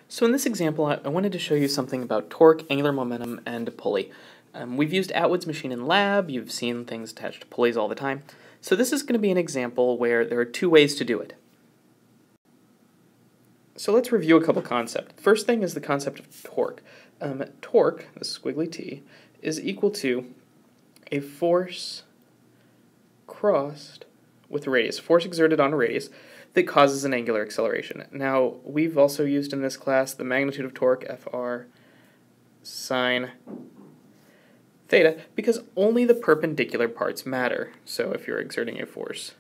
So in this example, I wanted to show you something about torque, angular momentum, and pulley. We've used Atwood's machine in lab, you've seen things attached to pulleys all the time. So this is going to be an example where there are two ways to do it. So let's review a couple concepts. First thing is the concept of torque. Torque, the squiggly T, is equal to a force crossed with a radius, force exerted on a radius, that causes an angular acceleration. Now, we've also used in this class the magnitude of torque, Fr, sine theta, because only the perpendicular parts matter. So if you're exerting a force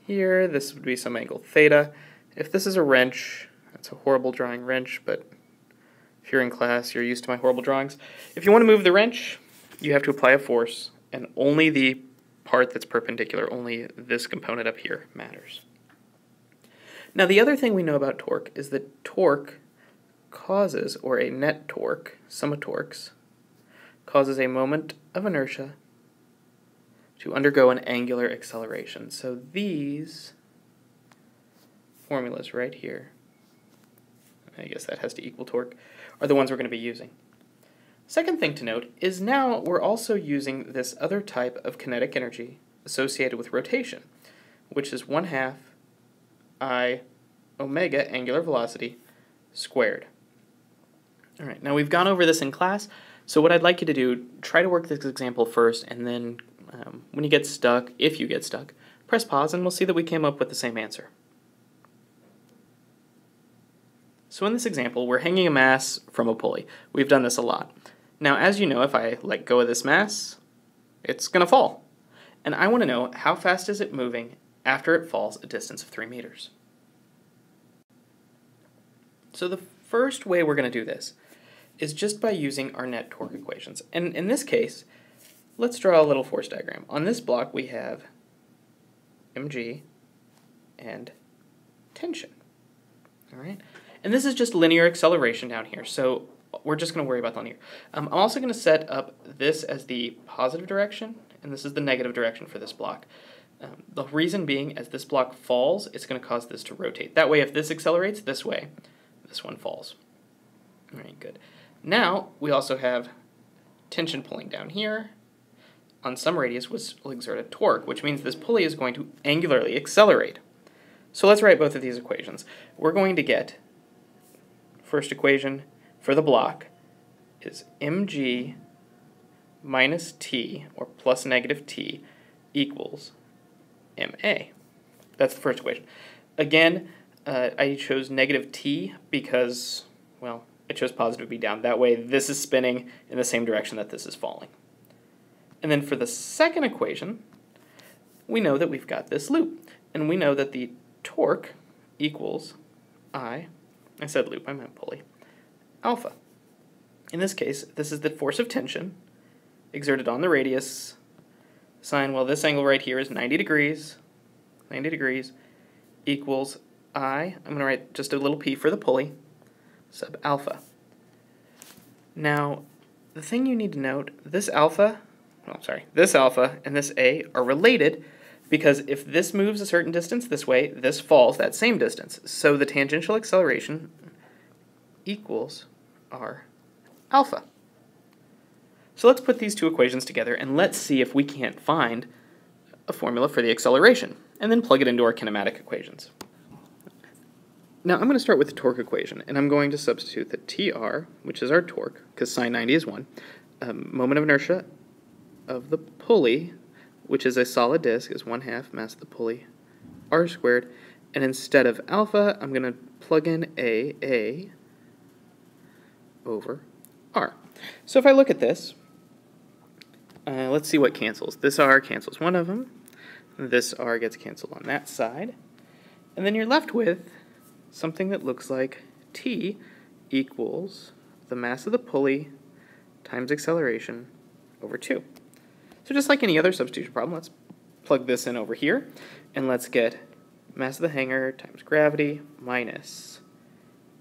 here, this would be some angle theta. If this is a wrench, that's a horrible drawing wrench, but if you're in class, you're used to my horrible drawings. If you want to move the wrench, you have to apply a force, and only the part that's perpendicular, only this component up here matters. Now the other thing we know about torque is that torque causes, or a net torque, sum of torques, causes a moment of inertia to undergo an angular acceleration. So these formulas right here, I guess that has to equal torque, are the ones we're going to be using. Second thing to note is now we're also using this other type of kinetic energy associated with rotation, which is 1/2 I omega angular velocity squared. All right, now we've gone over this in class, so what I'd like you to do, try to work this example first, and then when you get stuck, if you get stuck, press pause and we'll see that we came up with the same answer. So in this example, we're hanging a mass from a pulley. We've done this a lot. Now, as you know, if I let go of this mass, it's going to fall. And I want to know how fast is it moving after it falls a distance of 3 meters. So the first way we're going to do this is just by using our net torque equations. And in this case, let's draw a little force diagram. On this block, we have mg and tension. All right? And this is just linear acceleration down here, so we're just going to worry about the linear. I'm also going to set up this as the positive direction, and this is the negative direction for this block. The reason being, as this block falls, it's going to cause this to rotate. That way, if this accelerates this way, this one falls. All right, good. Now, we also have tension pulling down here on some radius, which will exert a torque, which means this pulley is going to angularly accelerate. So let's write both of these equations. We're going to get, first equation for the block is mg minus t, or plus negative t, equals ma. That's the first equation. Again, I chose negative t because, well, I chose positive b down. That way this is spinning in the same direction that this is falling. And then for the second equation, we know that we've got this loop. And we know that the torque equals I said loop, I meant pulley, alpha. In this case, this is the force of tension exerted on the radius, sine, well, this angle right here is 90 degrees, equals I'm going to write just a little p for the pulley, sub alpha. Now, the thing you need to note, this alpha and this a are related because if this moves a certain distance this way, this falls that same distance. So the tangential acceleration equals r alpha. So let's put these two equations together and let's see if we can't find a formula for the acceleration and then plug it into our kinematic equations. Now I'm going to start with the torque equation and I'm going to substitute the TR, which is our torque, because sine 90 is 1, moment of inertia of the pulley, which is a solid disk, is 1/2 mass of the pulley, r squared, and instead of alpha, I'm going to plug in a over r. So if I look at this, let's see what cancels. This r cancels one of them, this r gets canceled on that side, and then you're left with something that looks like t equals the mass of the pulley times acceleration over 2. So just like any other substitution problem, let's plug this in over here, and let's get mass of the hanger times gravity minus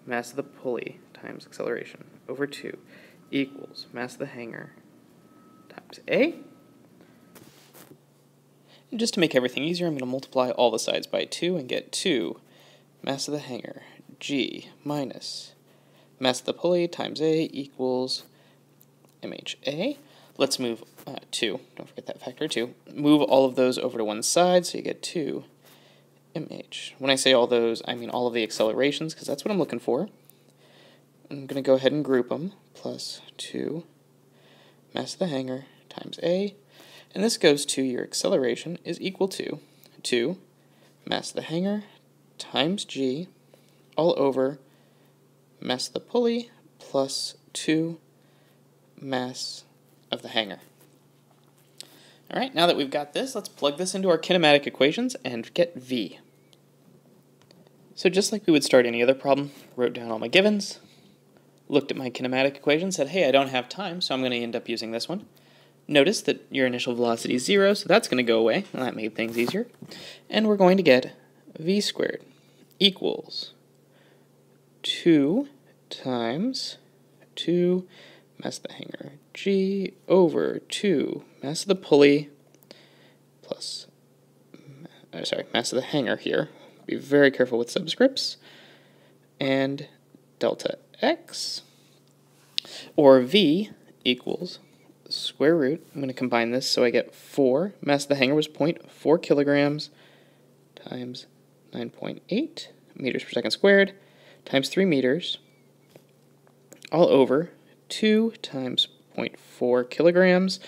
mass of the pulley times acceleration over 2 equals mass of the hanger times a. And just to make everything easier, I'm going to multiply all the sides by 2 and get 2 mass of the hanger, G, minus mass of the pulley times A equals MHA. Let's move 2, don't forget that factor 2. Move all of those over to one side, so you get 2 MH. When I say all those, I mean all of the accelerations, because that's what I'm looking for. I'm going to go ahead and group them, plus 2 mass of the hanger times A, and this goes to your acceleration is equal to 2 mass of the hanger times G all over mass of the pulley plus 2 mass of the hanger. Alright, now that we've got this, let's plug this into our kinematic equations and get V. So just like we would start any other problem, wrote down all my givens, looked at my kinematic equation, said, hey, I don't have time, so I'm going to end up using this one. Notice that your initial velocity is 0, so that's going to go away, and that made things easier. And we're going to get V squared equals 2 times 2 mass of the hanger, G over 2 mass of the pulley plus, mass of the hanger here. Be very careful with subscripts. And delta x, or V equals square root. I'm going to combine this so I get 4. Mass of the hanger was 0.4 kilograms times 9.8 meters per second squared times 3 meters all over 2 times 0.4 kilograms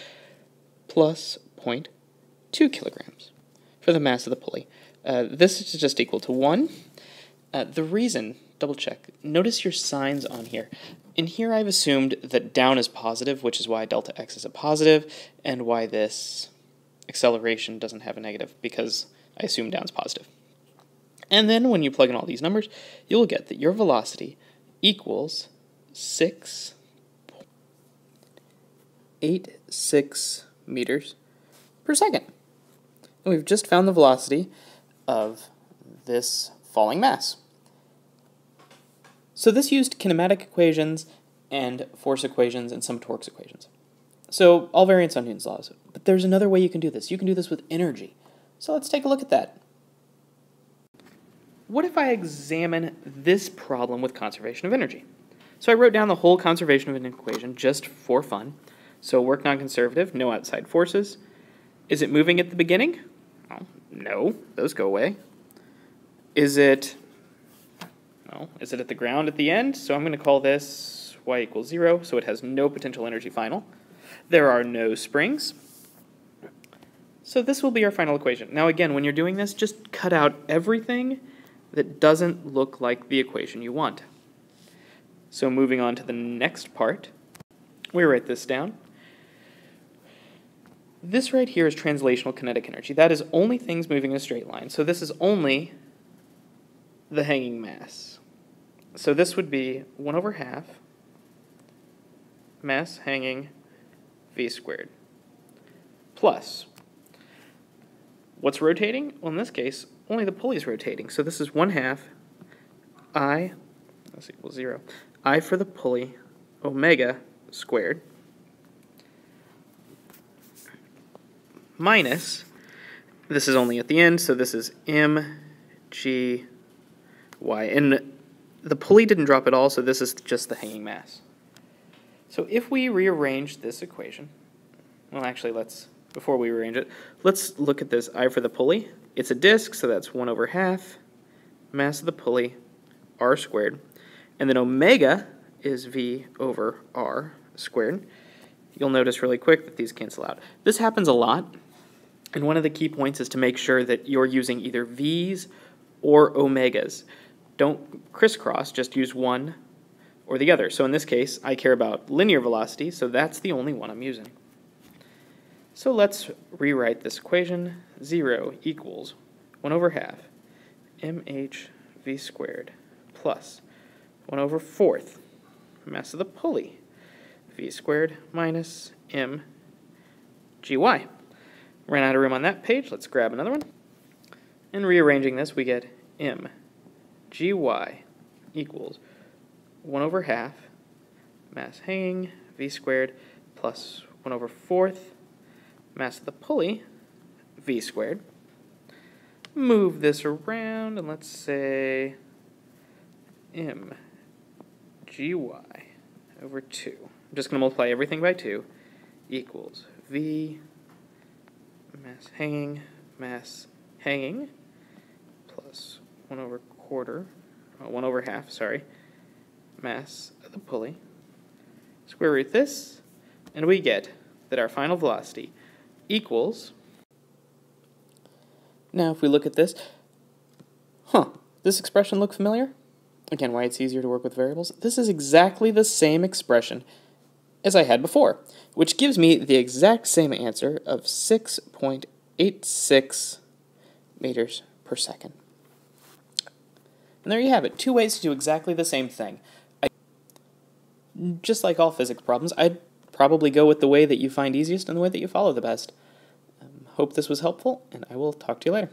plus 0.2 kilograms for the mass of the pulley. This is just equal to 1. The reason, double check, notice your signs on here. In here I've assumed that down is positive, which is why delta x is a positive, and why this acceleration doesn't have a negative, because I assume down is positive. And then when you plug in all these numbers, you'll get that your velocity equals 6.86 meters per second. And we've just found the velocity of this falling mass. So this used kinematic equations and force equations and some torques equations. So all variants on Newton's laws. But there's another way you can do this. You can do this with energy. So let's take a look at that. What if I examine this problem with conservation of energy? So I wrote down the whole conservation of an equation just for fun. So work non-conservative, no outside forces. Is it moving at the beginning? Well, no, those go away. Is it at the ground at the end? So I'm going to call this y equals 0, so it has no potential energy final. There are no springs. So this will be our final equation. Now again, when you're doing this, just cut out everything that doesn't look like the equation you want. So moving on to the next part, we write this down. This right here is translational kinetic energy. That is only things moving in a straight line. So this is only the hanging mass. So this would be 1 over half mass hanging v squared plus, what's rotating? Well, in this case, only the pulley is rotating. So this is 1/2 I, that's equals 0, I for the pulley, omega squared, minus, this is only at the end, so this is mgy, and the pulley didn't drop at all, so this is just the hanging mass. So if we rearrange this equation, well actually before we rearrange it, let's look at this I for the pulley. It's a disk, so that's 1 over half mass of the pulley, r squared, and then omega is v over r squared. You'll notice really quick that these cancel out. This happens a lot, and one of the key points is to make sure that you're using either v's or omegas. Don't crisscross, just use one or the other. So in this case, I care about linear velocity, so that's the only one I'm using. So let's rewrite this equation. 0 equals 1 over half mh v squared plus 1 over 4th mass of the pulley v squared minus m gy. Ran out of room on that page. Let's grab another one. And rearranging this, we get m gy equals 1 over half mass hanging v squared plus 1 over 4th mass of the pulley v squared. Move this around, and let's say mgy over 2. I'm just going to multiply everything by 2 equals v mass hanging plus 1 over quarter, 1 over half, sorry, mass of the pulley. Square root this, and we get that our final velocity equals, now if we look at this, this expression look familiar? Again, why it's easier to work with variables. This is exactly the same expression as I had before, which gives me the exact same answer of 6.86 meters per second. And there you have it, 2 ways to do exactly the same thing. Just like all physics problems, I'd probably go with the way that you find easiest and the way that you follow the best. Hope this was helpful, and I will talk to you later.